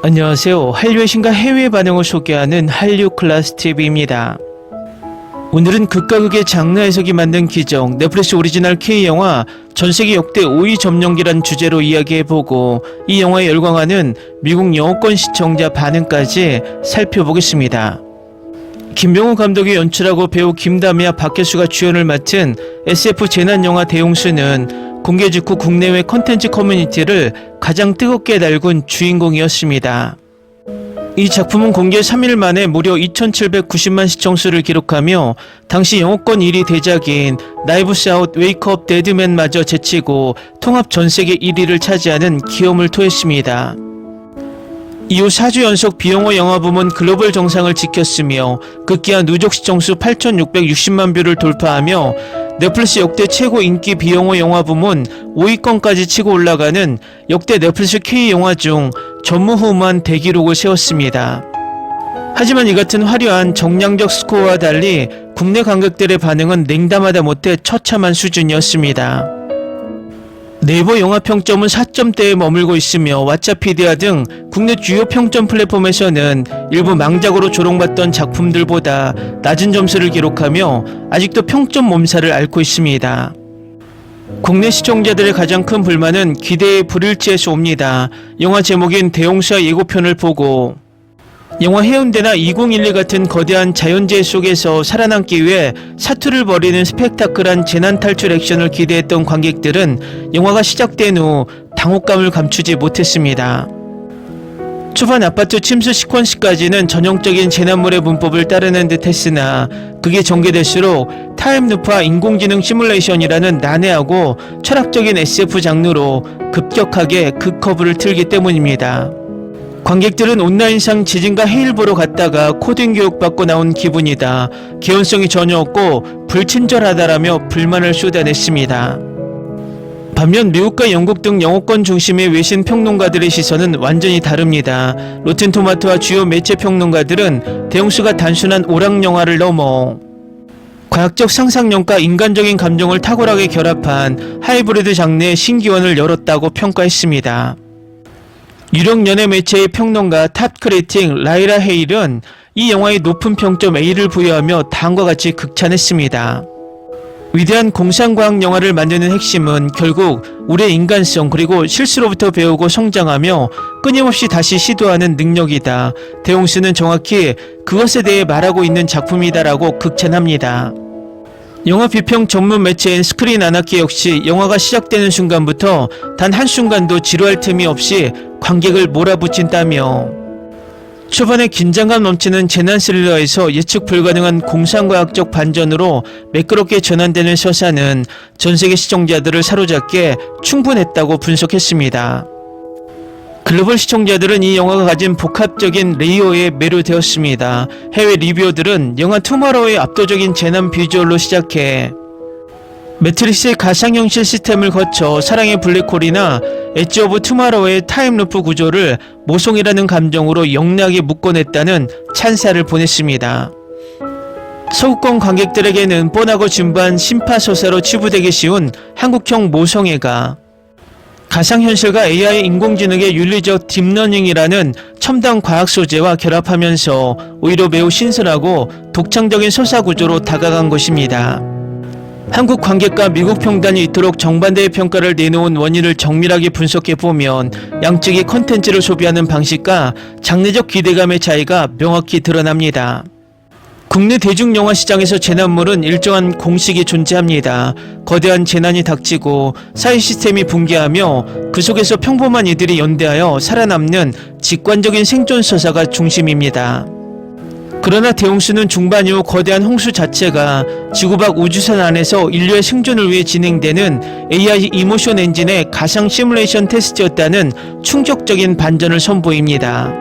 안녕하세요. 한류의 신과 해외 반응을 소개하는 한류 클래스 TV입니다. 오늘은 극과 극의 장르 해석이 만든 기적, 넷플릭스 오리지널 K영화 전세계 역대 5위 점령기란 주제로 이야기해보고 이 영화에 열광하는 미국 영어권 시청자 반응까지 살펴보겠습니다. 김병호 감독이 연출하고 배우 김다미와 박혜수가 주연을 맡은 SF 재난영화 대용수는 공개 직후 국내외 컨텐츠 커뮤니티를 가장 뜨겁게 달군 주인공이었습니다. 이 작품은 공개 3일 만에 무려 2790만 시청수를 기록하며 당시 영어권 1위 대작인 나이브스 아웃 웨이크업 데드맨마저 제치고 통합 전세계 1위를 차지하는 기염을 토했습니다. 이후 4주 연속 비영어 영화 부문 글로벌 정상을 지켰으며 급기야 누적 시청수 8660만 뷰를 돌파하며 넷플릭스 역대 최고 인기 비영어 영화 부문 5위권까지 치고 올라가는 역대 넷플릭스 K영화 중 전무후무한 대기록을 세웠습니다. 하지만 이 같은 화려한 정량적 스코어와 달리 국내 관객들의 반응은 냉담하다 못해 처참한 수준이었습니다. 네이버 영화 평점은 4점대에 머물고 있으며 왓챠피디아 등 국내 주요 평점 플랫폼에서는 일부 망작으로 조롱받던 작품들보다 낮은 점수를 기록하며 아직도 평점 몸살을 앓고 있습니다. 국내 시청자들의 가장 큰 불만은 기대의 불일치에서 옵니다. 영화 제목인 대용수와 예고편을 보고 영화 해운대나 2011 같은 거대한 자연재해 속에서 살아남기 위해 사투를 벌이는 스펙타클한 재난탈출 액션을 기대했던 관객들은 영화가 시작된 후 당혹감을 감추지 못했습니다. 초반 아파트 침수 시퀀스까지는 전형적인 재난물의 문법을 따르는 듯 했으나 그게 전개될수록 타임루프와 인공지능 시뮬레이션이라는 난해하고 철학적인 SF 장르로 급격하게 극커브를 틀기 때문입니다. 관객들은 온라인상 지진과 해일 보러 갔다가 코딩 교육받고 나온 기분이다, 개연성이 전혀 없고 불친절하다라며 불만을 쏟아냈습니다. 반면 미국과 영국 등 영어권 중심의 외신 평론가들의 시선은 완전히 다릅니다. 로텐토마토와 주요 매체 평론가들은 대용수가 단순한 오락영화를 넘어 과학적 상상력과 인간적인 감정을 탁월하게 결합한 하이브리드 장르의 신기원을 열었다고 평가했습니다. 유력 연예 매체의 평론가 탑크리틱 라이라 헤일은 이 영화에 높은 평점 A를 부여하며 다음과 같이 극찬했습니다. 위대한 공상과학 영화를 만드는 핵심은 결국 우리의 인간성 그리고 실수로부터 배우고 성장하며 끊임없이 다시 시도하는 능력이다. 대용수는 정확히 그것에 대해 말하고 있는 작품이다라고 극찬합니다. 영화 비평 전문 매체인 스크린 아나키 역시 영화가 시작되는 순간부터 단 한순간도 지루할 틈이 없이 관객을 몰아붙인다며 초반에 긴장감 넘치는 재난 스릴러에서 예측 불가능한 공상과학적 반전으로 매끄럽게 전환되는 서사는 전세계 시청자들을 사로잡기에 충분했다고 분석했습니다. 글로벌 시청자들은 이 영화가 가진 복합적인 레이어에 매료되었습니다. 해외 리뷰어들은 영화 투마로우의 압도적인 재난 비주얼로 시작해 매트릭스의 가상형 시스템을 거쳐 사랑의 블랙홀이나 엣지 오브 투마로우의 타임루프 구조를 모성이라는 감정으로 영리하게 묶어냈다는 찬사를 보냈습니다. 서구권 관객들에게는 뻔하고 진부한 심파소사로 치부되기 쉬운 한국형 모성애가 가상현실과 AI 인공지능의 윤리적 딥러닝이라는 첨단 과학 소재와 결합하면서 오히려 매우 신선하고 독창적인 서사구조로 다가간 것입니다. 한국 관객과 미국 평단이 이토록 정반대의 평가를 내놓은 원인을 정밀하게 분석해보면 양측이 컨텐츠를 소비하는 방식과 장르적 기대감의 차이가 명확히 드러납니다. 국내 대중영화 시장에서 재난물은 일정한 공식이 존재합니다. 거대한 재난이 닥치고 사회 시스템이 붕괴하며 그 속에서 평범한 이들이 연대하여 살아남는 직관적인 생존 서사가 중심입니다. 그러나 대용수는 중반 이후 거대한 홍수 자체가 지구 밖 우주선 안에서 인류의 생존을 위해 진행되는 AI 이모션 엔진의 가상 시뮬레이션 테스트였다는 충격적인 반전을 선보입니다.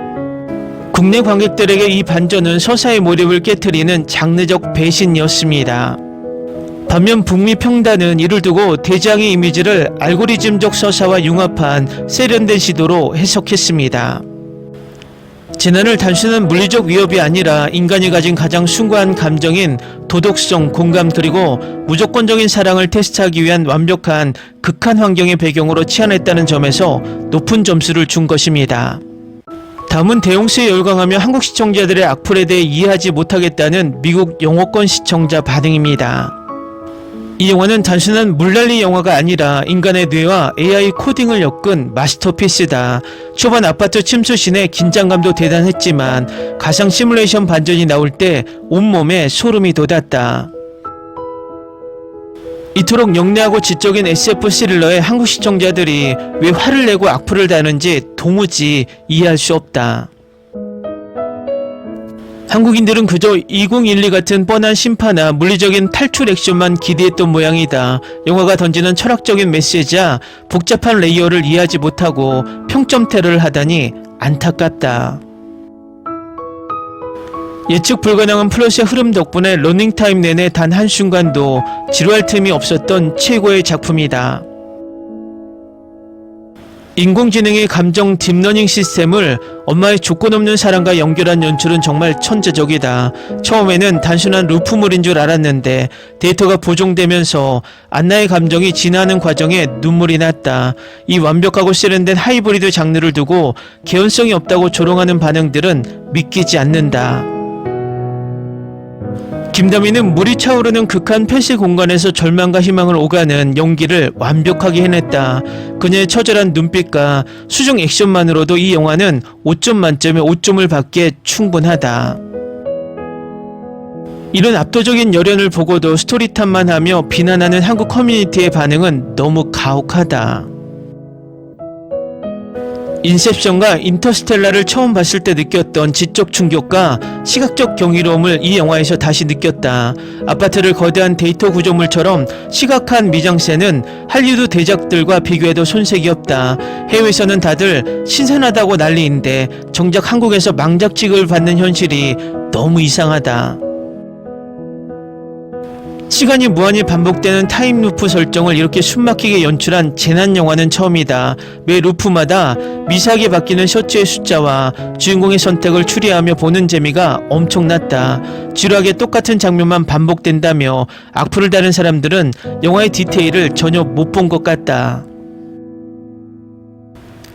국내 관객들에게 이 반전은 서사의 몰입을 깨트리는 장르적 배신이었습니다. 반면 북미 평단은 이를 두고 대장의 이미지를 알고리즘적 서사와 융합한 세련된 시도로 해석했습니다. 재난을 단순한 물리적 위협이 아니라 인간이 가진 가장 숭고한 감정인 도덕성, 공감 그리고 무조건적인 사랑을 테스트하기 위한 완벽한 극한 환경의 배경으로 치환했다는 점에서 높은 점수를 준 것입니다. 다음은 대용수에 열광하며 한국 시청자들의 악플에 대해 이해하지 못하겠다는 미국 영어권 시청자 반응입니다. 이 영화는 단순한 물난리 영화가 아니라 인간의 뇌와 AI 코딩을 엮은 마스터피스다. 초반 아파트 침수신의 긴장감도 대단했지만 가상 시뮬레이션 반전이 나올 때 온몸에 소름이 돋았다. 이토록 영리하고 지적인 SF 스릴러에 한국 시청자들이 왜 화를 내고 악플을 다는지 도무지 이해할 수 없다. 한국인들은 그저 2012 같은 뻔한 심파나 물리적인 탈출 액션만 기대했던 모양이다. 영화가 던지는 철학적인 메시지야 복잡한 레이어를 이해하지 못하고 평점 테러를 하다니 안타깝다. 예측 불가능한 플롯의 흐름 덕분에 러닝타임 내내 단 한순간도 지루할 틈이 없었던 최고의 작품이다. 인공지능의 감정 딥러닝 시스템을 엄마의 조건 없는 사랑과 연결한 연출은 정말 천재적이다. 처음에는 단순한 루프물인 줄 알았는데 데이터가 보정되면서 안나의 감정이 진화하는 과정에 눈물이 났다. 이 완벽하고 세련된 하이브리드 장르를 두고 개연성이 없다고 조롱하는 반응들은 믿기지 않는다. 김다미는 물이 차오르는 극한 폐쇄 공간에서 절망과 희망을 오가는 연기를 완벽하게 해냈다. 그녀의 처절한 눈빛과 수중 액션만으로도 이 영화는 5점 만점에 5점을 받기에 충분하다. 이런 압도적인 열연을 보고도 스토리탐만 하며 비난하는 한국 커뮤니티의 반응은 너무 가혹하다. 인셉션과 인터스텔라를 처음 봤을 때 느꼈던 지적 충격과 시각적 경이로움을 이 영화에서 다시 느꼈다. 아파트를 거대한 데이터 구조물처럼 시각한 미장센은 할리우드 대작들과 비교해도 손색이 없다. 해외에서는 다들 신선하다고 난리인데 정작 한국에서 망작 취급을 받는 현실이 너무 이상하다. 시간이 무한히 반복되는 타임루프 설정을 이렇게 숨막히게 연출한 재난 영화는 처음이다. 매 루프마다 미세하게 바뀌는 셔츠의 숫자와 주인공의 선택을 추리하며 보는 재미가 엄청났다. 지루하게 똑같은 장면만 반복된다며 악플을 다는 사람들은 영화의 디테일을 전혀 못 본 것 같다.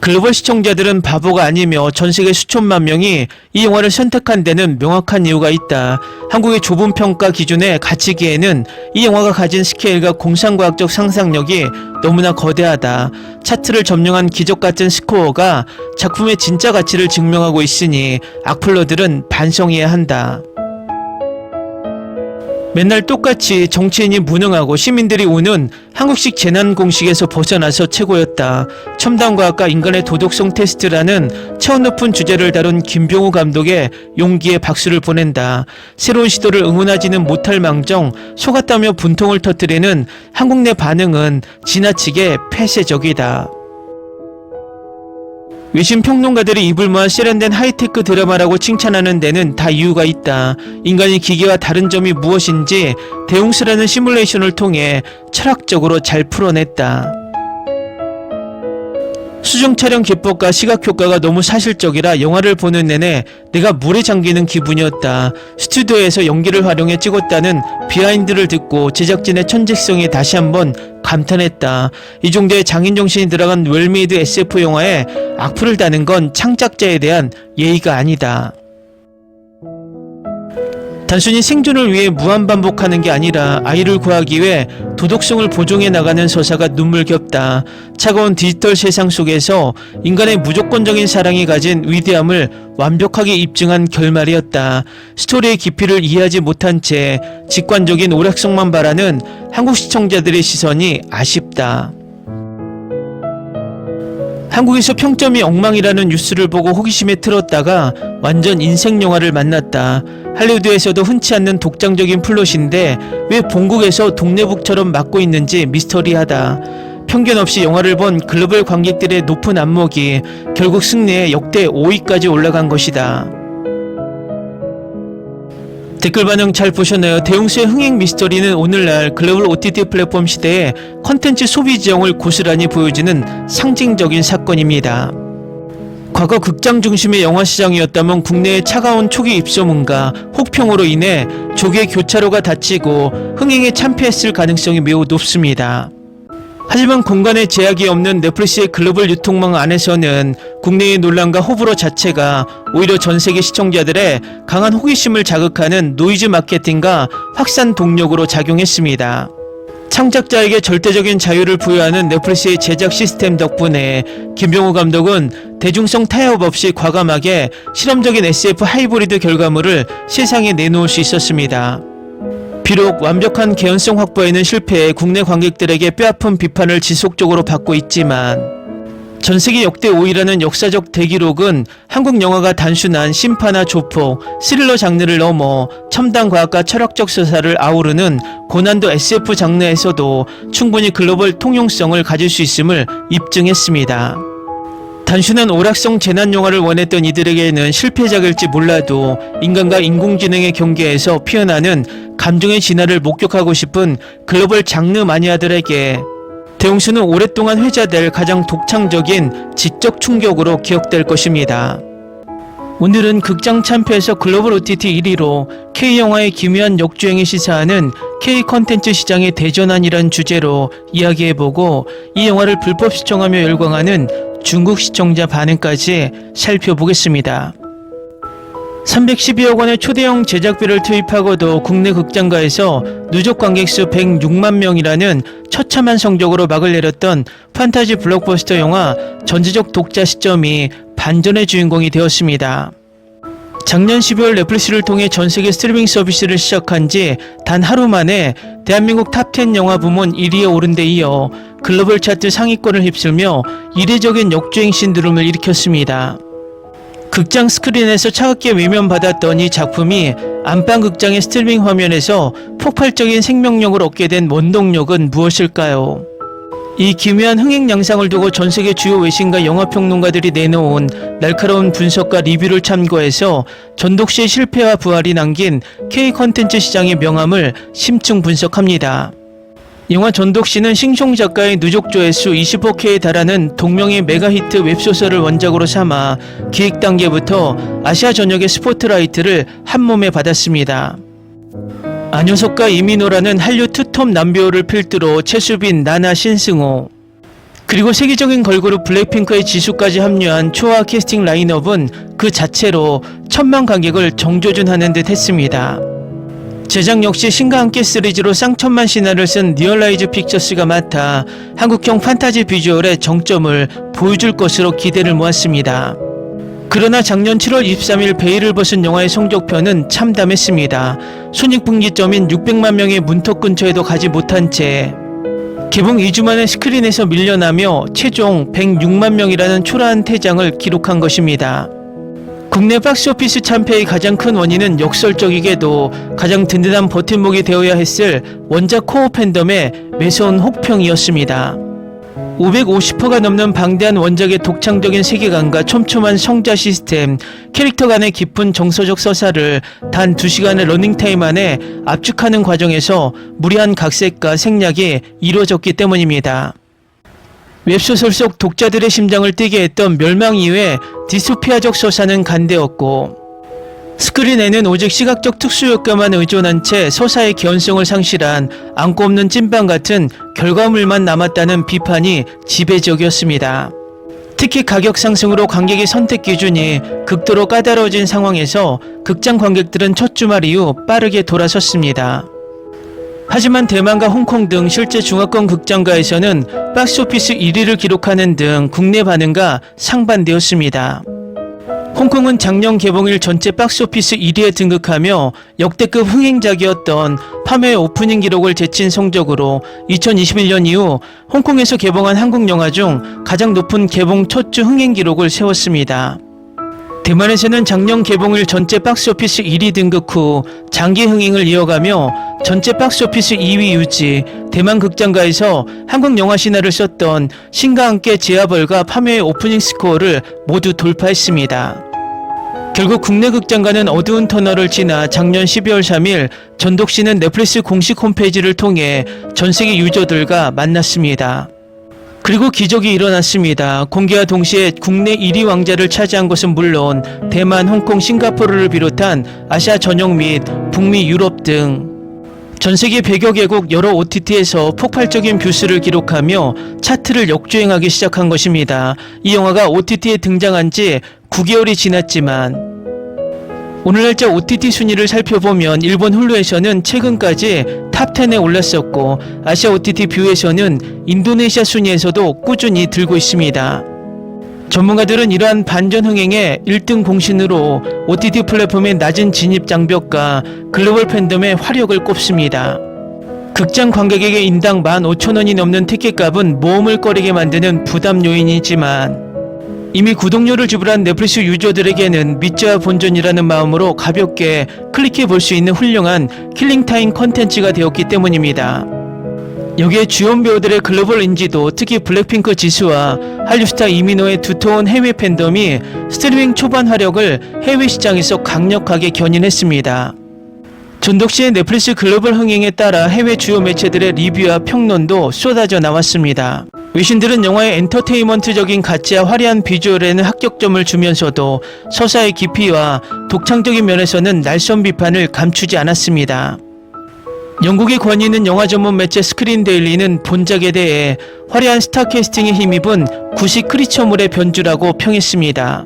글로벌 시청자들은 바보가 아니며 전세계 수천만 명이 이 영화를 선택한 데는 명확한 이유가 있다. 한국의 좁은 평가 기준에 갇히기에는 이 영화가 가진 스케일과 공상과학적 상상력이 너무나 거대하다. 차트를 점령한 기적같은 스코어가 작품의 진짜 가치를 증명하고 있으니 악플러들은 반성해야 한다. 맨날 똑같이 정치인이 무능하고 시민들이 우는 한국식 재난 공식에서 벗어나서 최고였다. 첨단과학과 인간의 도덕성 테스트라는 차원 높은 주제를 다룬 김병우 감독의 용기에 박수를 보낸다. 새로운 시도를 응원하지는 못할 망정 속았다며 분통을 터뜨리는 한국 내 반응은 지나치게 폐쇄적이다. 외신 평론가들이 입을 모아 세련된 하이테크 드라마라고 칭찬하는 데는 다 이유가 있다. 인간이 기계와 다른 점이 무엇인지 대웅스라는 시뮬레이션을 통해 철학적으로 잘 풀어냈다. 수중 촬영 기법과 시각 효과가 너무 사실적이라 영화를 보는 내내 내가 물에 잠기는 기분이었다. 스튜디오에서 연기를 활용해 찍었다는 비하인드를 듣고 제작진의 천재성에 다시 한번 감탄했다. 이 정도의 장인 정신이 들어간 웰메이드 SF 영화에 악플을 다는 건 창작자에 대한 예의가 아니다. 단순히 생존을 위해 무한반복하는 게 아니라 아이를 구하기 위해 도덕성을 보존해 나가는 서사가 눈물겹다. 차가운 디지털 세상 속에서 인간의 무조건적인 사랑이 가진 위대함을 완벽하게 입증한 결말이었다. 스토리의 깊이를 이해하지 못한 채 직관적인 오락성만 바라는 한국 시청자들의 시선이 아쉽다. 한국에서 평점이 엉망이라는 뉴스를 보고 호기심에 틀었다가 완전 인생 영화를 만났다. 할리우드에서도 흔치 않는 독창적인 플롯인데 왜 본국에서 동네북처럼 맡고 있는지 미스터리하다. 편견 없이 영화를 본 글로벌 관객들의 높은 안목이 결국 승리에 역대 5위까지 올라간 것이다. 댓글 반응 잘 보셨나요? 대웅수의 흥행 미스터리는 오늘날 글로벌 OTT 플랫폼 시대에 컨텐츠 소비 지형을 고스란히 보여주는 상징적인 사건입니다. 과거 극장 중심의 영화 시장이었다면 국내의 차가운 초기 입소문과 혹평으로 인해 조개 교차로가 닫히고 흥행에 참패했을 가능성이 매우 높습니다. 하지만 공간에 제약이 없는 넷플릭스의 글로벌 유통망 안에서는 국내의 논란과 호불호 자체가 오히려 전세계 시청자들의 강한 호기심을 자극하는 노이즈 마케팅과 확산 동력으로 작용했습니다. 창작자에게 절대적인 자유를 부여하는 넷플릭스의 제작 시스템 덕분에 김병호 감독은 대중성 타협 없이 과감하게 실험적인 SF 하이브리드 결과물을 세상에 내놓을 수 있었습니다. 비록 완벽한 개연성 확보에는 실패해 국내 관객들에게 뼈아픈 비판을 지속적으로 받고 있지만 전세계 역대 5위라는 역사적 대기록은 한국 영화가 단순한 심파나 조폭, 스릴러 장르를 넘어 첨단 과학과 철학적 서사를 아우르는 고난도 SF 장르에서도 충분히 글로벌 통용성을 가질 수 있음을 입증했습니다. 단순한 오락성 재난 영화를 원했던 이들에게는 실패작일지 몰라도 인간과 인공지능의 경계에서 피어나는 감정의 진화를 목격하고 싶은 글로벌 장르 마니아들에게 대홍수는 오랫동안 회자될 가장 독창적인 지적 충격으로 기억될 것입니다. 오늘은 극장 참패에서 글로벌 OTT 1위로 K영화의 기묘한 역주행을 시사하는 K 컨텐츠 시장의 대전환이란 주제로 이야기해보고 이 영화를 불법 시청하며 열광하는 중국 시청자 반응까지 살펴보겠습니다. 312억 원의 초대형 제작비를 투입하고도 국내 극장가에서 누적 관객수 106만 명이라는 처참한 성적으로 막을 내렸던 판타지 블록버스터 영화 전지적 독자 시점이 반전의 주인공이 되었습니다. 작년 12월 넷플릭스를 통해 전세계 스트리밍 서비스를 시작한 지 단 하루 만에 대한민국 탑10 영화 부문 1위에 오른 데 이어 글로벌 차트 상위권을 휩쓸며 이례적인 역주행 신드롬을 일으켰습니다. 극장 스크린에서 차갑게 외면받았던 이 작품이 안방 극장의 스트리밍 화면에서 폭발적인 생명력을 얻게 된 원동력은 무엇일까요? 이 기묘한 흥행 양상을 두고 전세계 주요 외신과 영화평론가들이 내놓은 날카로운 분석과 리뷰를 참고해서 전독시의 실패와 부활이 남긴 K-컨텐츠 시장의 명암을 심층 분석합니다. 영화 전독시는 싱숑 작가의 누적 조회수 25K에 달하는 동명의 메가히트 웹소설을 원작으로 삼아 기획 단계부터 아시아 전역의 스포트라이트를 한몸에 받았습니다. 안효석과 이민호라는 한류 투톱 남배우를 필두로 최수빈, 나나, 신승호 그리고 세계적인 걸그룹 블랙핑크의 지수까지 합류한 초화 캐스팅 라인업은 그 자체로 1000만 관객을 정조준하는 듯 했습니다. 제작 역시 신과 함께 시리즈로 쌍천만 신화를 쓴 리얼라이즈 픽처스가 맡아 한국형 판타지 비주얼의 정점을 보여줄 것으로 기대를 모았습니다. 그러나 작년 7월 23일 베일을 벗은 영화의 성적표는 참담했습니다. 손익분기점인 600만 명의 문턱 근처에도 가지 못한 채 개봉 2주 만에 스크린에서 밀려나며 최종 106만 명이라는 초라한 퇴장을 기록한 것입니다. 국내 박스오피스 참패의 가장 큰 원인은 역설적이게도 가장 든든한 버팀목이 되어야 했을 원작 코어 팬덤의 매서운 혹평이었습니다. 550화가 넘는 방대한 원작의 독창적인 세계관과 촘촘한 성자 시스템, 캐릭터 간의 깊은 정서적 서사를 단 2시간의 러닝타임 안에 압축하는 과정에서 무리한 각색과 생략이 이루어졌기 때문입니다. 웹소설 속 독자들의 심장을 뛰게 했던 멸망 이후의 디스토피아적 서사는 간대었고 스크린에는 오직 시각적 특수효과만 의존한 채 서사의 개연성을 상실한 안고 없는 찐빵 같은 결과물만 남았다는 비판이 지배적이었습니다. 특히 가격 상승으로 관객의 선택 기준이 극도로 까다로워진 상황에서 극장 관객들은 첫 주말 이후 빠르게 돌아섰습니다. 하지만 대만과 홍콩 등 실제 중화권 극장가에서는 박스오피스 1위를 기록하는 등 국내 반응과 상반되었습니다. 홍콩은 작년 개봉일 전체 박스오피스 1위에 등극하며 역대급 흥행작이었던 파묘의 오프닝 기록을 제친 성적으로 2021년 이후 홍콩에서 개봉한 한국 영화 중 가장 높은 개봉 첫 주 흥행 기록을 세웠습니다. 대만에서는 작년 개봉일 전체 박스오피스 1위 등극 후 장기 흥행을 이어가며 전체 박스오피스 2위 유지, 대만 극장가에서 한국 영화 신화를 썼던 신과 함께 제아벌과 파묘의 오프닝 스코어를 모두 돌파했습니다. 결국 국내 극장가는 어두운 터널을 지나 작년 12월 3일 전독시는 넷플릭스 공식 홈페이지를 통해 전세계 유저들과 만났습니다. 그리고 기적이 일어났습니다. 공개와 동시에 국내 1위 왕자를 차지한 것은 물론 대만, 홍콩, 싱가포르를 비롯한 아시아 전역 및 북미, 유럽 등 전 세계 100여 개국 여러 OTT에서 폭발적인 뷰수를 기록하며 차트를 역주행하기 시작한 것입니다. 이 영화가 OTT에 등장한 지 9개월이 지났지만 오늘 날짜 OTT 순위를 살펴보면 일본 훌루에서는 최근까지 탑10에 올랐었고 아시아 OTT 뷰에서는 인도네시아 순위에서도 꾸준히 들고 있습니다. 전문가들은 이러한 반전 흥행의 1등 공신으로 OTT 플랫폼의 낮은 진입 장벽과 글로벌 팬덤의 화력을 꼽습니다. 극장 관객에게 인당 15,000원이 넘는 티켓값은 모험을 꺼리게 만드는 부담 요인이지만 이미 구독료를 지불한 넷플릭스 유저들에게는 믿자와 본전이라는 마음으로 가볍게 클릭해 볼 수 있는 훌륭한 킬링타임 컨텐츠가 되었기 때문입니다. 여기에 주연 배우들의 글로벌 인지도, 특히 블랙핑크 지수와 한류스타 이민호의 두터운 해외 팬덤이 스트리밍 초반 화력을 해외 시장에서 강력하게 견인했습니다. 전독시의 넷플릭스 글로벌 흥행에 따라 해외 주요 매체들의 리뷰와 평론도 쏟아져 나왔습니다. 외신들은 영화의 엔터테인먼트적인 가치와 화려한 비주얼에는 합격점을 주면서도 서사의 깊이와 독창적인 면에서는 날선 비판을 감추지 않았습니다. 영국의 권위 있는 영화 전문 매체 스크린 데일리는 본작에 대해 화려한 스타 캐스팅에 힘입은 구식 크리처물의 변주라고 평했습니다.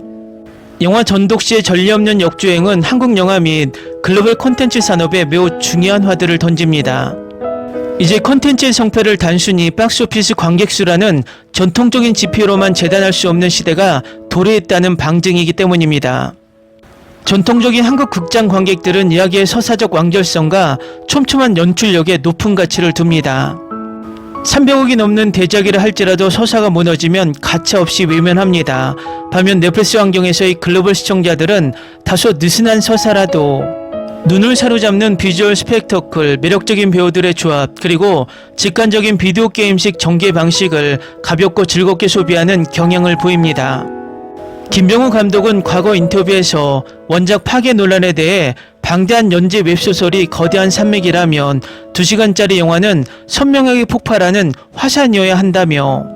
영화 전독시의 전례 없는 역주행은 한국 영화 및 글로벌 콘텐츠 산업에 매우 중요한 화두를 던집니다. 이제 콘텐츠의 성패를 단순히 박스오피스 관객수라는 전통적인 지표로만 재단할 수 없는 시대가 도래했다는 방증이기 때문입니다. 전통적인 한국 극장 관객들은 이야기의 서사적 완결성과 촘촘한 연출력에 높은 가치를 둡니다. 300억이 넘는 대작이라 할지라도 서사가 무너지면 가차없이 외면합니다. 반면 넷플릭스 환경에서의 글로벌 시청자들은 다소 느슨한 서사라도 눈을 사로잡는 비주얼 스펙터클, 매력적인 배우들의 조합, 그리고 직관적인 비디오 게임식 전개 방식을 가볍고 즐겁게 소비하는 경향을 보입니다. 김병우 감독은 과거 인터뷰에서 원작 파괴 논란에 대해 방대한 연재 웹소설이 거대한 산맥이라면 2시간짜리 영화는 선명하게 폭발하는 화산이어야 한다며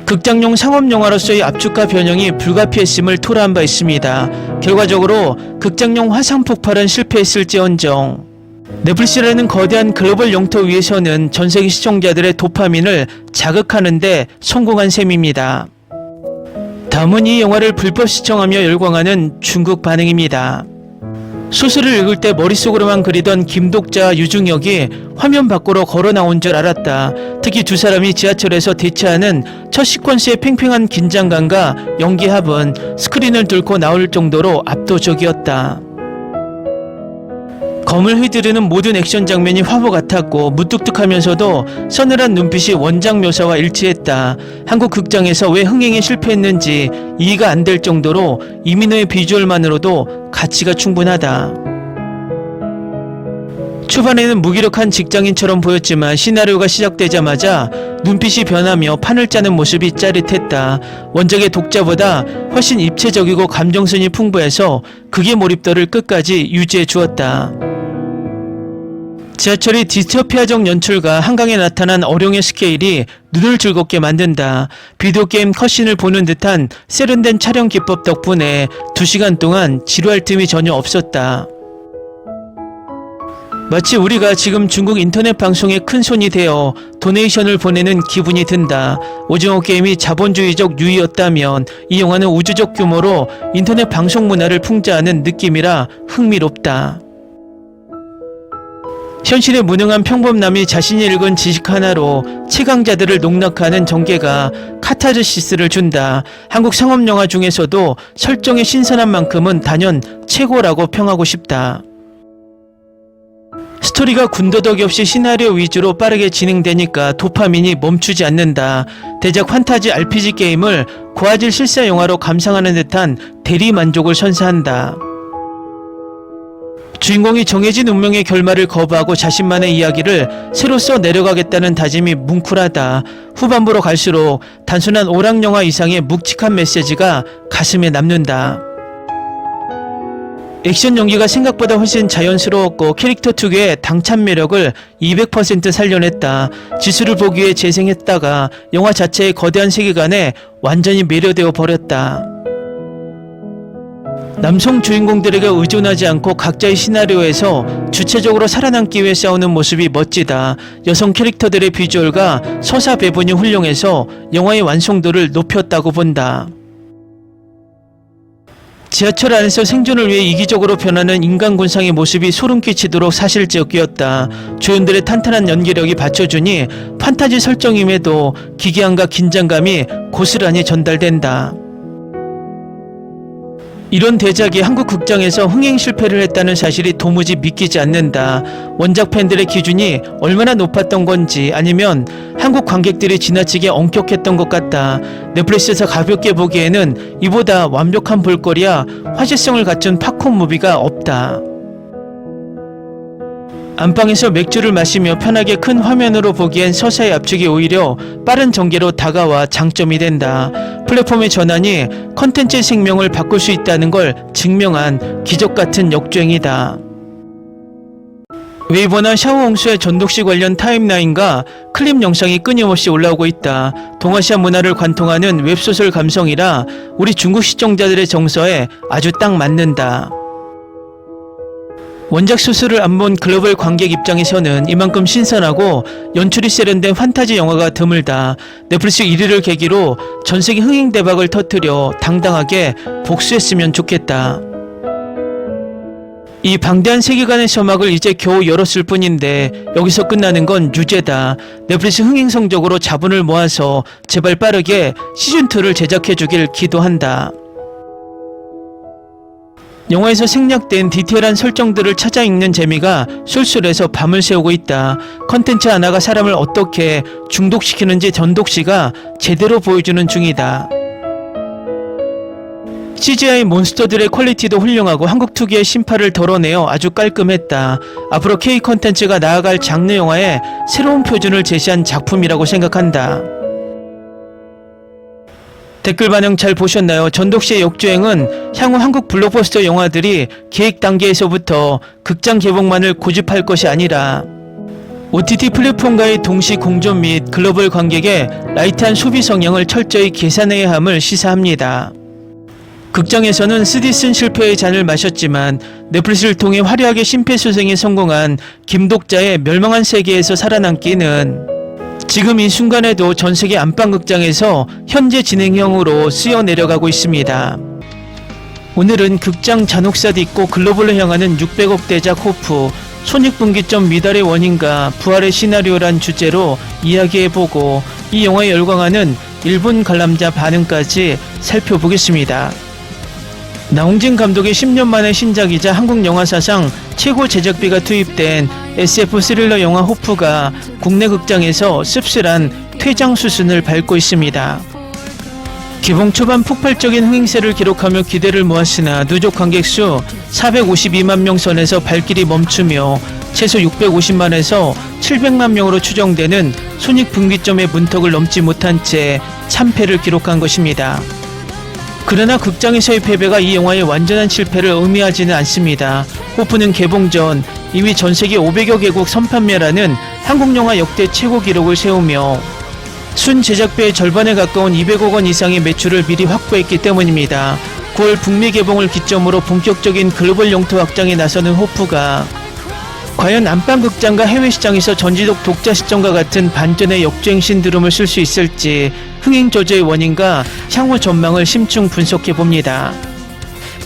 극장용 상업영화로서의 압축과 변형이 불가피했음을 토로한 바 있습니다. 결과적으로 극장용 화산 폭발은 실패했을지언정 넷플릭스라는 거대한 글로벌 영토 위에서는 전세계 시청자들의 도파민을 자극하는 데 성공한 셈입니다. 다음은 이 영화를 불법 시청하며 열광하는 중국 반응입니다. 소설을 읽을 때 머릿속으로만 그리던 김독자와 유중혁이 화면 밖으로 걸어 나온 줄 알았다. 특히 두 사람이 지하철에서 대치하는 첫 시퀀스의 팽팽한 긴장감과 연기합은 스크린을 뚫고 나올 정도로 압도적이었다. 검을 휘두르는 모든 액션 장면이 화보 같았고 무뚝뚝하면서도 서늘한 눈빛이 원작 묘사와 일치했다. 한국 극장에서 왜 흥행에 실패했는지 이해가 안 될 정도로 이민호의 비주얼만으로도 가치가 충분하다. 초반에는 무기력한 직장인처럼 보였지만 시나리오가 시작되자마자 눈빛이 변하며 판을 짜는 모습이 짜릿했다. 원작의 독자보다 훨씬 입체적이고 감정선이 풍부해서 극의 몰입도를 끝까지 유지해 주었다. 지하철의 디스토피아적 연출과 한강에 나타난 어룡의 스케일이 눈을 즐겁게 만든다. 비디오 게임 컷신을 보는 듯한 세련된 촬영 기법 덕분에 2시간 동안 지루할 틈이 전혀 없었다. 마치 우리가 지금 중국 인터넷 방송에 큰 손이 되어 도네이션을 보내는 기분이 든다. 오징어 게임이 자본주의적 유의였다면 이 영화는 우주적 규모로 인터넷 방송 문화를 풍자하는 느낌이라 흥미롭다. 현실에 무능한 평범남이 자신이 읽은 지식 하나로 최강자들을 농락하는 전개가 카타르시스를 준다. 한국 상업영화 중에서도 설정의 신선한 만큼은 단연 최고라고 평하고 싶다. 스토리가 군더더기 없이 시나리오 위주로 빠르게 진행되니까 도파민이 멈추지 않는다. 대작 판타지 RPG 게임을 고화질 실사 영화로 감상하는 듯한 대리 만족을 선사한다. 주인공이 정해진 운명의 결말을 거부하고 자신만의 이야기를 새로 써 내려가겠다는 다짐이 뭉클하다. 후반부로 갈수록 단순한 오락영화 이상의 묵직한 메시지가 가슴에 남는다. 액션 연기가 생각보다 훨씬 자연스러웠고 캐릭터 특유의 당찬 매력을 200% 살려냈다. 지수를 보기 위해 재생했다가 영화 자체의 거대한 세계관에 완전히 매료되어 버렸다. 남성 주인공들에게 의존하지 않고 각자의 시나리오에서 주체적으로 살아남기 위해 싸우는 모습이 멋지다. 여성 캐릭터들의 비주얼과 서사 배분이 훌륭해서 영화의 완성도를 높였다고 본다. 지하철 안에서 생존을 위해 이기적으로 변하는 인간 군상의 모습이 소름 끼치도록 사실적이었다. 조연들의 탄탄한 연기력이 받쳐주니 판타지 설정임에도 기괴함과 긴장감이 고스란히 전달된다. 이런 대작이 한국 극장에서 흥행 실패를 했다는 사실이 도무지 믿기지 않는다. 원작 팬들의 기준이 얼마나 높았던 건지, 아니면 한국 관객들이 지나치게 엄격했던 것 같다. 넷플릭스에서 가볍게 보기에는 이보다 완벽한 볼거리야 화제성을 갖춘 팝콘 무비가 없다. 안방에서 맥주를 마시며 편하게 큰 화면으로 보기엔 서사의 압축이 오히려 빠른 전개로 다가와 장점이 된다. 플랫폼의 전환이 컨텐츠의 생명을 바꿀 수 있다는 걸 증명한 기적같은 역주행이다. 웨이버나 샤오홍수의 전독시 관련 타임라인과 클립 영상이 끊임없이 올라오고 있다. 동아시아 문화를 관통하는 웹소설 감성이라 우리 중국 시청자들의 정서에 아주 딱 맞는다. 원작 소설을 안 본 글로벌 관객 입장에서는 이만큼 신선하고 연출이 세련된 판타지 영화가 드물다. 넷플릭스 1위를 계기로 전세계 흥행 대박을 터뜨려 당당하게 복수했으면 좋겠다. 이 방대한 세계관의 서막을 이제 겨우 열었을 뿐인데 여기서 끝나는 건 유죄다. 넷플릭스 흥행 성적으로 자본을 모아서 제발 빠르게 시즌2를 제작해주길 기도한다. 영화에서 생략된 디테일한 설정들을 찾아 읽는 재미가 쏠쏠해서 밤을 새우고 있다. 컨텐츠 하나가 사람을 어떻게 중독시키는지 전독시가 제대로 보여주는 중이다. CGI 몬스터들의 퀄리티도 훌륭하고 한국 특유의 심파를 덜어내어 아주 깔끔했다. 앞으로 K 컨텐츠가 나아갈 장르 영화의 새로운 표준을 제시한 작품이라고 생각한다. 댓글 반영 잘 보셨나요? 전독시의 역주행은 향후 한국 블록버스터 영화들이 계획 단계에서부터 극장 개봉만을 고집할 것이 아니라 OTT 플랫폼과의 동시 공존 및 글로벌 관객의 라이트한 소비 성향을 철저히 계산해야 함을 시사합니다. 극장에서는 쓰디쓴 실패의 잔을 마셨지만 넷플릭스를 통해 화려하게 심폐소생에 성공한 김독자의 멸망한 세계에서 살아남기는 지금 이 순간에도 전세계 안방극장에서 현재 진행형으로 쓰여 내려가고 있습니다. 오늘은 극장 잔혹사도 있고 글로벌로 향하는 600억 대작 호프, 손익분기점 미달의 원인과 부활의 시나리오란 주제로 이야기해보고 이 영화에 열광하는 일본 관람자 반응까지 살펴보겠습니다. 나홍진 감독의 10년 만의 신작이자 한국 영화 사상 최고 제작비가 투입된 SF 스릴러 영화 호프가 국내 극장에서 씁쓸한 퇴장 수순을 밟고 있습니다. 개봉 초반 폭발적인 흥행세를 기록하며 기대를 모았으나 누적 관객 수 452만 명 선에서 발길이 멈추며 최소 650만에서 700만 명으로 추정되는 손익분기점의 문턱을 넘지 못한 채 참패를 기록한 것입니다. 그러나 극장에서의 패배가 이 영화의 완전한 실패를 의미하지는 않습니다. 호프는 개봉 전 이미 전세계 500여 개국 선판매라는 한국 영화 역대 최고 기록을 세우며 순 제작비의 절반에 가까운 200억 원 이상의 매출을 미리 확보했기 때문입니다. 9월 북미 개봉을 기점으로 본격적인 글로벌 영토 확장에 나서는 호프가 과연 안방극장과 해외 시장에서 전지적 독자 시점과 같은 반전의 역주행 신드롬을 쓸 수 있을지 흥행 저조의 원인과 향후 전망을 심층 분석해봅니다.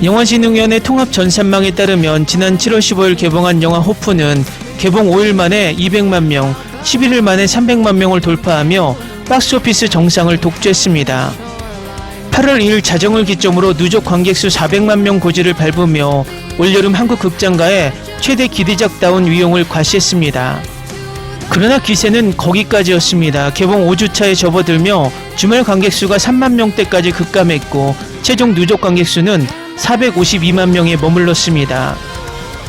영화진흥위원회 통합 전산망에 따르면 지난 7월 15일 개봉한 영화 호프는 개봉 5일 만에 200만 명, 11일 만에 300만 명을 돌파하며 박스오피스 정상을 독주했습니다. 8월 2일 자정을 기점으로 누적 관객수 400만 명 고지를 밟으며 올여름 한국 극장가의 최대 기대작다운 위용을 과시했습니다. 그러나 기세는 거기까지였습니다. 개봉 5주차에 접어들며 주말 관객수가 3만 명대까지 급감했고 최종 누적 관객수는 452만 명에 머물렀습니다.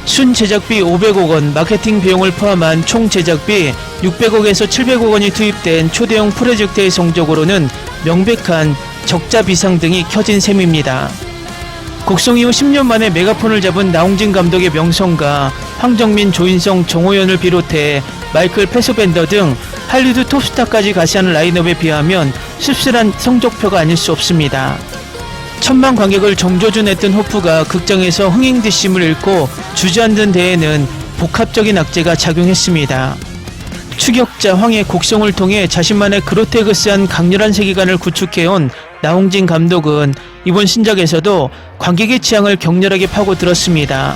순 제작비 500억 원, 마케팅 비용을 포함한 총 제작비 600억에서 700억 원이 투입된 초대형 프로젝트의 성적으로는 명백한 적자 비상등이 켜진 셈입니다. 곡성 이후 10년 만에 메가폰을 잡은 나홍진 감독의 명성과 황정민, 조인성, 정호연을 비롯해 마이클 패스벤더 등 할리우드 톱스타까지 가시하는 라인업에 비하면 씁쓸한 성적표가 아닐 수 없습니다. 천만 관객을 정조준했던 호프가 극장에서 흥행뒷심을 잃고 주저앉은 데에는 복합적인 악재가 작용했습니다. 추격자 황의 곡성을 통해 자신만의 그로테그스한 강렬한 세계관을 구축해온 나홍진 감독은 이번 신작에서도 관객의 취향을 격렬하게 파고들었습니다.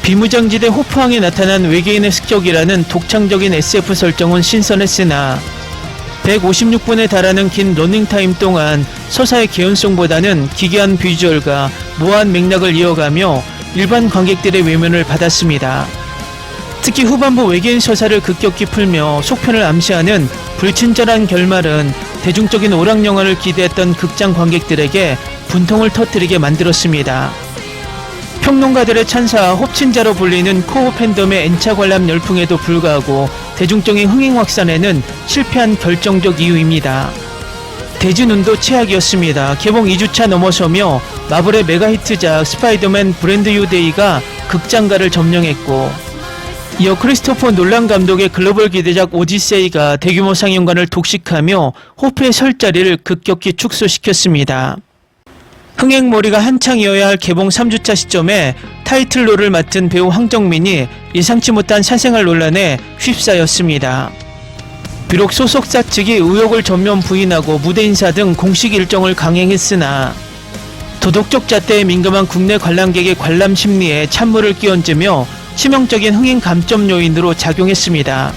비무장지대 호프항에 나타난 외계인의 습격이라는 독창적인 SF 설정은 신선했으나 156분에 달하는 긴 러닝타임 동안 서사의 개연성보다는 기괴한 비주얼과 모호한 맥락을 이어가며 일반 관객들의 외면을 받았습니다. 특히 후반부 외계인 서사를 급격히 풀며 속편을 암시하는 불친절한 결말은 대중적인 오락영화를 기대했던 극장 관객들에게 분통을 터뜨리게 만들었습니다. 평론가들의 찬사와 홉친자로 불리는 코어 팬덤의 N차 관람 열풍에도 불구하고 대중적인 흥행 확산에는 실패한 결정적 이유입니다. 대진운도 최악이었습니다. 개봉 2주차 넘어서며 마블의 메가히트작 스파이더맨 브랜드 뉴 데이가 극장가를 점령했고, 이어 크리스토퍼 놀란 감독의 글로벌 기대작 오디세이가 대규모 상영관을 독식하며 호프의 설 자리를 급격히 축소시켰습니다. 흥행몰이가 한창이어야 할 개봉 3주차 시점에 타이틀롤을 맡은 배우 황정민이 예상치 못한 사생활 논란에 휩싸였습니다. 비록 소속사 측이 의혹을 전면 부인하고 무대 인사 등 공식 일정을 강행했으나 도덕적 잣대에 민감한 국내 관람객의 관람 심리에 찬물을 끼얹으며 치명적인 흥행 감점 요인으로 작용했습니다.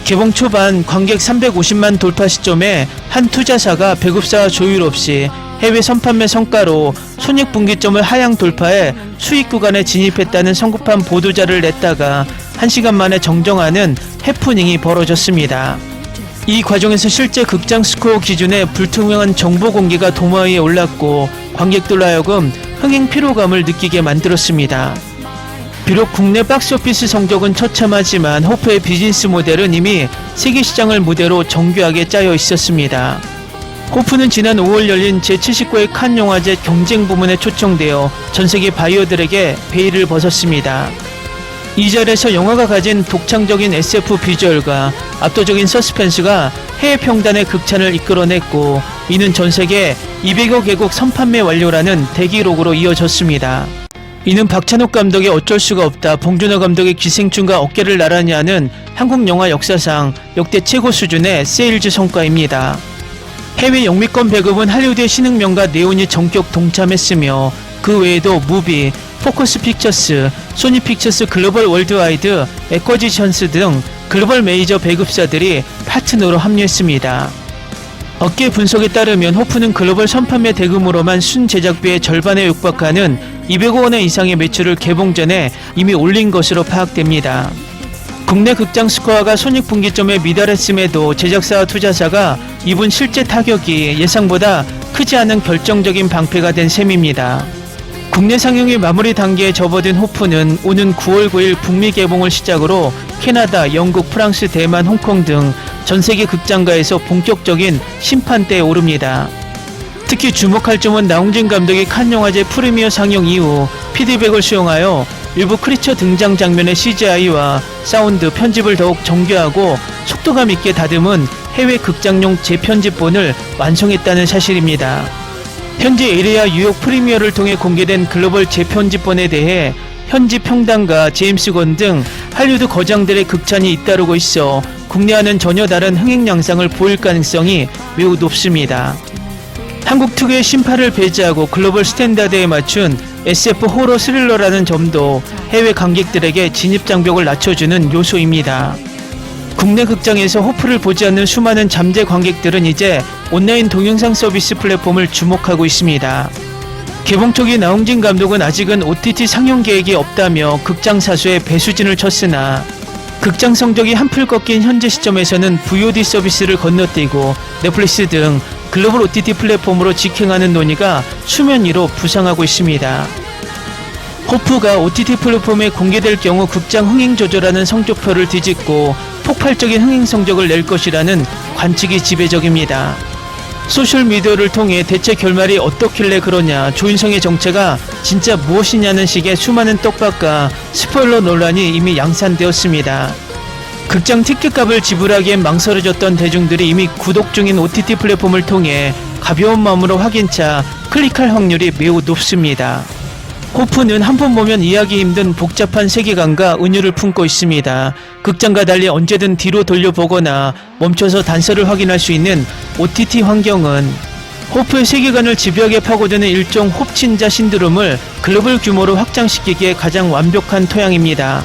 개봉 초반 관객 350만 돌파 시점에 한 투자사가 배급사와 조율 없이 해외 선판매 성과로 손익분기점을 하향 돌파해 수익 구간에 진입했다는 성급한 보도자를 냈다가 1시간 만에 정정하는 해프닝이 벌어졌습니다. 이 과정에서 실제 극장 스코어 기준의 불투명한 정보 공개가 도마 위에 올랐고 관객들로 하여금 흥행 피로감을 느끼게 만들었습니다. 비록 국내 박스오피스 성적은 처참하지만 호프의 비즈니스 모델은 이미 세계 시장을 무대로 정교하게 짜여 있었습니다. 호프는 지난 5월 열린 제79회 칸 영화제 경쟁 부문에 초청되어 전세계 바이어들에게 베일을 벗었습니다. 이 자리에서 영화가 가진 독창적인 SF 비주얼과 압도적인 서스펜스가 해외 평단의 극찬을 이끌어냈고, 이는 전세계 200여 개국 선판매 완료라는 대기록으로 이어졌습니다. 이는 박찬욱 감독의 어쩔 수가 없다, 봉준호 감독의 기생충과 어깨를 나란히 하는 한국 영화 역사상 역대 최고 수준의 세일즈 성과입니다. 해외 영미권 배급은 할리우드의 신흥명가 네온이 전격 동참했으며 그 외에도 무비, 포커스 픽처스, 소니 픽처스 글로벌 월드와이드, 에쿼지션스 등 글로벌 메이저 배급사들이 파트너로 합류했습니다. 업계 분석에 따르면 호프는 글로벌 선판매 대금으로만 순 제작비의 절반에 육박하는 200억 원 이상의 매출을 개봉 전에 이미 올린 것으로 파악됩니다. 국내 극장 스코어가 손익분기점에 미달했음에도 제작사와 투자사가 입은 실제 타격이 예상보다 크지 않은 결정적인 방패가 된 셈입니다. 국내 상영이 마무리 단계에 접어든 호프는 오는 9월 9일 북미 개봉을 시작으로 캐나다, 영국, 프랑스, 대만, 홍콩 등 전세계 극장가에서 본격적인 심판대에 오릅니다. 특히 주목할 점은 나홍진 감독이 칸 영화제 프리미어 상영 이후 피드백을 수용하여 일부 크리처 등장 장면의 CGI와 사운드, 편집을 더욱 정교하고 속도감 있게 다듬은 해외 극장용 재편집본을 완성했다는 사실입니다. 현재 LA와 뉴욕 프리미어를 통해 공개된 글로벌 재편집본에 대해 현지 평단가 제임스 건 등 할리우드 거장들의 극찬이 잇따르고 있어 국내와는 전혀 다른 흥행 양상을 보일 가능성이 매우 높습니다. 한국 특유의 심파를 배제하고 글로벌 스탠다드에 맞춘 SF 호러 스릴러라는 점도 해외 관객들에게 진입 장벽을 낮춰주는 요소입니다. 국내 극장에서 호프를 보지 않는 수많은 잠재 관객들은 이제 온라인 동영상 서비스 플랫폼을 주목하고 있습니다. 개봉 초기 나홍진 감독은 아직은 OTT 상영 계획이 없다며 극장 사수에 배수진을 쳤으나 극장 성적이 한풀 꺾인 현재 시점에서는 VOD 서비스를 건너뛰고 넷플릭스 등 글로벌 OTT 플랫폼으로 직행하는 논의가 수면 위로 부상하고 있습니다. 호프가 OTT 플랫폼에 공개될 경우 극장 흥행 조절하는 성적표를 뒤집고 폭발적인 흥행 성적을 낼 것이라는 관측이 지배적입니다. 소셜미디어를 통해 대체 결말이 어떻길래 그러냐, 조인성의 정체가 진짜 무엇이냐는 식의 수많은 떡밥과 스포일러 논란이 이미 양산되었습니다. 극장 티켓값을 지불하기엔 망설여졌던 대중들이 이미 구독 중인 OTT 플랫폼을 통해 가벼운 마음으로 확인차 클릭할 확률이 매우 높습니다. 호프는 한 번 보면 이해하기 힘든 복잡한 세계관과 은유를 품고 있습니다. 극장과 달리 언제든 뒤로 돌려보거나 멈춰서 단서를 확인할 수 있는 OTT 환경은 호프의 세계관을 집요하게 파고드는 일종 홉친자 신드롬을 글로벌 규모로 확장시키기에 가장 완벽한 토양입니다.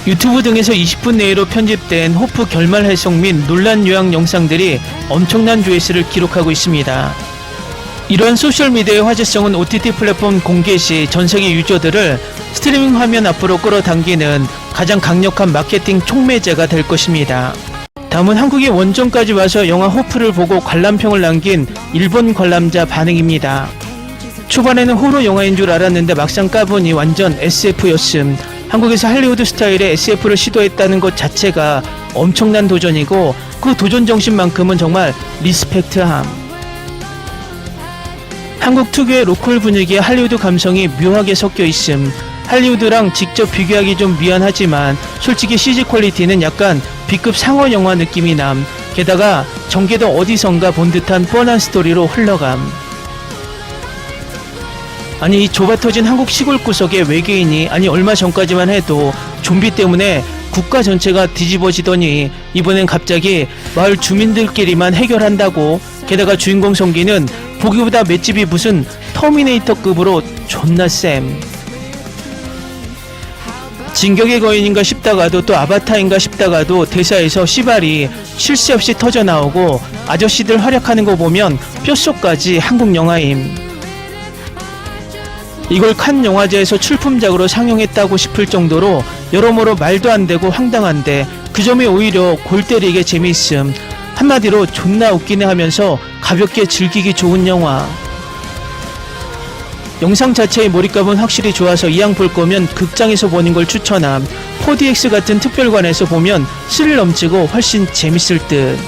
유튜브 등에서 20분 내로 편집된 호프 결말 해석 및 논란 요약 영상들이 엄청난 조회수를 기록하고 있습니다. 이러한 소셜미디어의 화제성은 OTT 플랫폼 공개 시 전세계 유저들을 스트리밍 화면 앞으로 끌어당기는 가장 강력한 마케팅 촉매제가 될 것입니다. 다음은 한국의 원정까지 와서 영화 호프를 보고 관람평을 남긴 일본 관람자 반응입니다. 초반에는 호러 영화인 줄 알았는데 막상 까보니 완전 SF였음. 한국에서 할리우드 스타일의 SF를 시도했다는 것 자체가 엄청난 도전이고 그 도전 정신만큼은 정말 리스펙트함. 한국 특유의 로컬 분위기에 할리우드 감성이 묘하게 섞여 있음. 할리우드랑 직접 비교하기 좀 미안하지만 솔직히 CG 퀄리티는 약간 B급 상어 영화 느낌이 남. 게다가 전개도 어디선가 본 듯한 뻔한 스토리로 흘러감. 아니 이 좁아터진 한국 시골 구석에 외계인이 아니 얼마 전까지만 해도 좀비 때문에 국가 전체가 뒤집어지더니 이번엔 갑자기 마을 주민들끼리만 해결한다고. 게다가 주인공 성기는 보기보다 맷집이 무슨 터미네이터급으로 존나 쌤. 진격의 거인인가 싶다가도 또 아바타인가 싶다가도 대사에서 시발이 쉴 새 없이 터져나오고 아저씨들 활약하는 거 보면 뼛속까지 한국 영화임. 이걸 칸 영화제에서 출품작으로 상영했다고 싶을 정도로 여러모로 말도 안 되고 황당한데 그 점이 오히려 골 때리게 재미있음. 한마디로 존나 웃기네 하면서 가볍게 즐기기 좋은 영화. 영상 자체의 몰입감은 확실히 좋아서 이왕 볼 거면 극장에서 보는 걸 추천함. 4DX 같은 특별관에서 보면 스릴 넘치고 훨씬 재밌을 듯.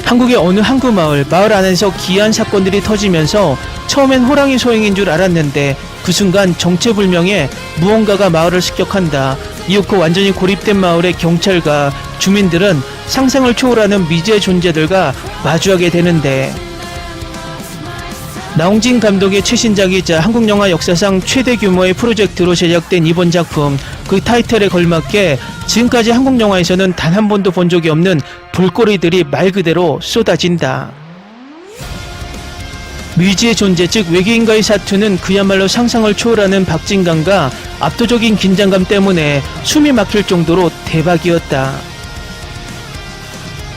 한국의 어느 항구 마을 안에서 기이한 사건들이 터지면서 처음엔 호랑이 소행인 줄 알았는데 그 순간 정체불명의 무언가가 마을을 습격한다. 이윽고 완전히 고립된 마을의 경찰과 주민들은 상상을 초월하는 미지의 존재들과 마주하게 되는데, 나홍진 감독의 최신작이자 한국 영화 역사상 최대 규모의 프로젝트로 제작된 이번 작품, 그 타이틀에 걸맞게 지금까지 한국 영화에서는 단 한 번도 본 적이 없는 볼거리들이 말 그대로 쏟아진다. 미지의 존재 즉 외계인과의 사투는 그야말로 상상을 초월하는 박진감과 압도적인 긴장감 때문에 숨이 막힐 정도로 대박이었다.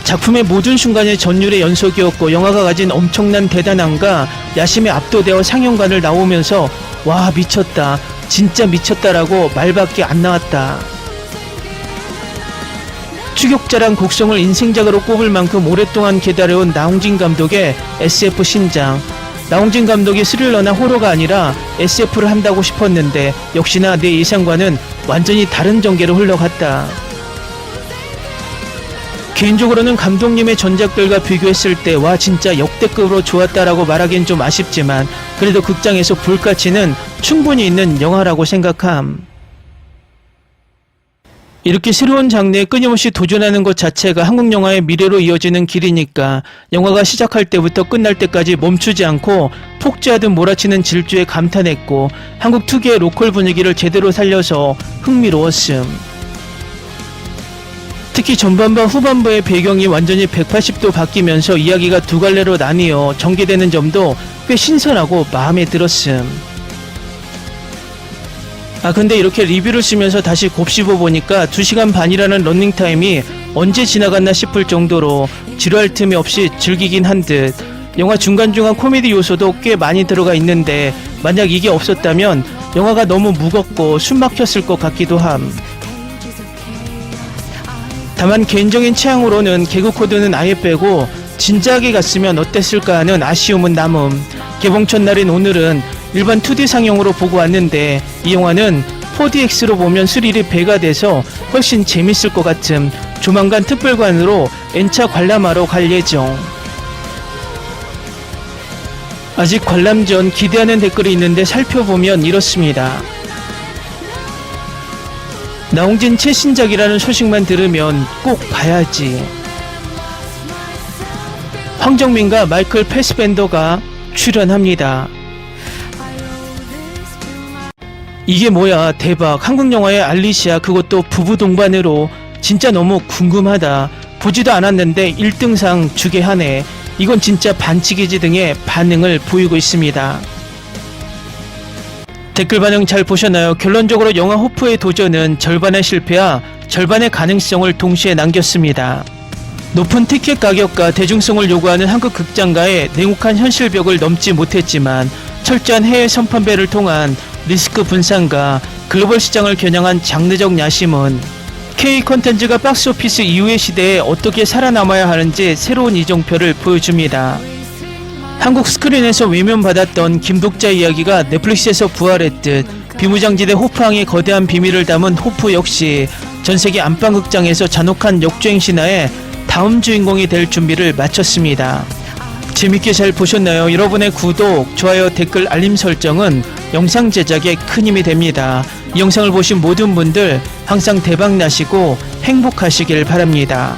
작품의 모든 순간이 전율의 연속이었고 영화가 가진 엄청난 대단함과 야심에 압도되어 상영관을 나오면서 와 미쳤다 진짜 미쳤다라고 말밖에 안 나왔다. 추격자란 곡성을 인생작으로 꼽을 만큼 오랫동안 기다려온 나홍진 감독의 SF 신작. 나홍진 감독이 스릴러나 호러가 아니라 SF를 한다고 싶었는데 역시나 내 예상과는 완전히 다른 전개로 흘러갔다. 개인적으로는 감독님의 전작들과 비교했을 때 와 진짜 역대급으로 좋았다라고 말하기엔 좀 아쉽지만 그래도 극장에서 볼 가치는 충분히 있는 영화라고 생각함. 이렇게 새로운 장르에 끊임없이 도전하는 것 자체가 한국 영화의 미래로 이어지는 길이니까 영화가 시작할 때부터 끝날 때까지 멈추지 않고 폭주하듯 몰아치는 질주에 감탄했고 한국 특유의 로컬 분위기를 제대로 살려서 흥미로웠음. 특히 전반부와 후반부의 배경이 완전히 180도 바뀌면서 이야기가 두 갈래로 나뉘어 전개되는 점도 꽤 신선하고 마음에 들었음. 근데 이렇게 리뷰를 쓰면서 다시 곱씹어 보니까 2시간 반이라는 러닝타임이 언제 지나갔나 싶을 정도로 지루할 틈이 없이 즐기긴 한 듯. 영화 중간중간 코미디 요소도 꽤 많이 들어가 있는데 만약 이게 없었다면 영화가 너무 무겁고 숨막혔을 것 같기도 함. 다만 개인적인 취향으로는 개그 코드는 아예 빼고 진지하게 갔으면 어땠을까 하는 아쉬움은 남음. 개봉 첫날인 오늘은 일반 2D 상영으로 보고 왔는데 이 영화는 4DX로 보면 스릴이 배가 돼서 훨씬 재밌을 것 같음. 조만간 특별관으로 N차 관람하러 갈 예정. 아직 관람 전 기대하는 댓글이 있는데 살펴보면 이렇습니다. 나홍진 최신작이라는 소식만 들으면 꼭 봐야지. 황정민과 마이클 패스벤더가 출연합니다. 이게 뭐야, 대박. 한국 영화의 알리시아, 그것도 부부 동반으로. 진짜 너무 궁금하다. 보지도 않았는데 1등상 주게 하네. 이건 진짜 반칙이지 등의 반응을 보이고 있습니다. 댓글 반응 잘 보셨나요? 결론적으로 영화 호프의 도전은 절반의 실패와 절반의 가능성을 동시에 남겼습니다. 높은 티켓 가격과 대중성을 요구하는 한국 극장가의 냉혹한 현실벽을 넘지 못했지만 철저한 해외 선판배를 통한 리스크 분산과 글로벌 시장을 겨냥한 장르적 야심은 K 콘텐츠가 박스오피스 이후의 시대에 어떻게 살아남아야 하는지 새로운 이정표를 보여줍니다. 한국 스크린에서 외면받았던 김독자 이야기가 넷플릭스에서 부활했듯 비무장지대 호프항의 거대한 비밀을 담은 호프 역시 전세계 안방극장에서 잔혹한 역주행 신화의 다음 주인공이 될 준비를 마쳤습니다. 재밌게 잘 보셨나요? 여러분의 구독, 좋아요, 댓글, 알림 설정은 영상 제작에 큰 힘이 됩니다. 이 영상을 보신 모든 분들 항상 대박 나시고 행복하시길 바랍니다.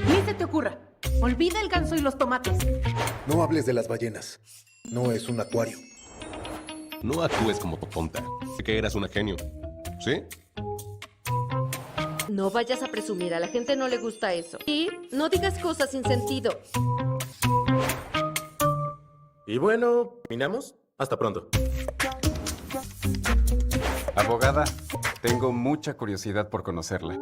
Ni se te ocurra. Olvida el ganso y los tomates. No hables de las ballenas. No es un acuario. No actúes como tonta. Que eras una genio. ¿Sí? No vayas a presumir, a la gente no le gusta eso. Y no digas cosas sin sentido. Y bueno, ¿terminamos? Hasta pronto. Abogada, tengo mucha curiosidad por conocerla.